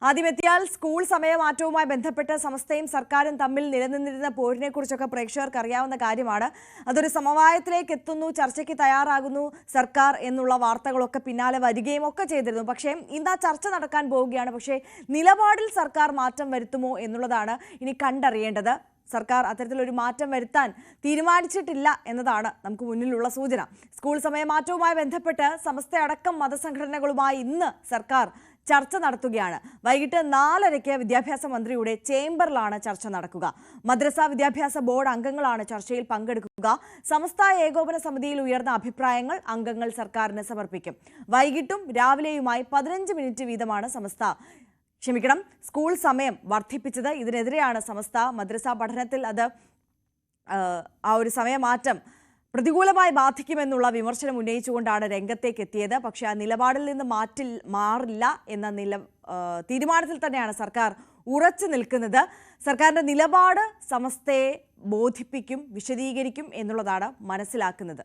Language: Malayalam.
ആദ്യമെത്തിയാൽ സ്കൂൾ സമയമാറ്റവുമായി ബന്ധപ്പെട്ട് സമസ്തയും സർക്കാരും തമ്മിൽ നിലനിന്നിരുന്ന പോരിനെ കുറിച്ചൊക്കെ പ്രേക്ഷകർക്ക് അറിയാവുന്ന കാര്യമാണ്. അതൊരു സമവായത്തിലേക്ക് എത്തുന്നു, ചർച്ചയ്ക്ക് തയ്യാറാകുന്നു സർക്കാർ എന്നുള്ള വാർത്തകളൊക്കെ പിന്നാലെ വരികയും ഒക്കെ ചെയ്തിരുന്നു. പക്ഷേ ഇന്ന് ആ ചർച്ച നടക്കാൻ പോവുകയാണ്. പക്ഷേ നിലപാടിൽ സർക്കാർ മാറ്റം വരുത്തുമോ എന്നുള്ളതാണ് ഇനി കണ്ടറിയേണ്ടത്. സർക്കാർ അത്തരത്തിലൊരു മാറ്റം വരുത്താൻ തീരുമാനിച്ചിട്ടില്ല എന്നതാണ് നമുക്ക് മുന്നിലുള്ള സൂചന. സ്കൂൾ സമയമാറ്റവുമായി ബന്ധപ്പെട്ട് സമസ്തയടക്കം മതസംഘടനകളുമായി ഇന്ന് സർക്കാർ ചർച്ച നടത്തുകയാണ്. വൈകിട്ട് 4:30 വിദ്യാഭ്യാസ മന്ത്രിയുടെ ചേംബറിലാണ് ചർച്ച നടക്കുക. മദ്രസ വിദ്യാഭ്യാസ ബോർഡ് അംഗങ്ങളാണ് ചർച്ചയിൽ പങ്കെടുക്കുക. സമസ്ത ഏകോപന സമിതിയിൽ ഉയർന്ന അഭിപ്രായങ്ങൾ അംഗങ്ങൾ സർക്കാരിന് സമർപ്പിക്കും. വൈകിട്ടും രാവിലെയുമായി 15 മിനിറ്റ് വീതമാണ് സ്കൂൾ സമയം വർദ്ധിപ്പിച്ചത്. ഇതിനെതിരെയാണ് സമസ്ത മദ്രസ പഠനത്തിൽ ആ ഒരു സമയമാറ്റം പ്രതികൂലമായി ബാധിക്കുമെന്നുള്ള വിമർശനം ഉന്നയിച്ചുകൊണ്ടാണ് രംഗത്തേക്ക് എത്തിയത്. പക്ഷേ ആ നിലപാടിൽ നിന്ന് മാറില്ല എന്ന തീരുമാനത്തിൽ തന്നെയാണ് സർക്കാർ ഉറച്ചു നിൽക്കുന്നത്. സർക്കാരിന്റെ നിലപാട് സമസ്തയെ ബോധിപ്പിക്കും, വിശദീകരിക്കും എന്നുള്ളതാണ് മനസ്സിലാക്കുന്നത്.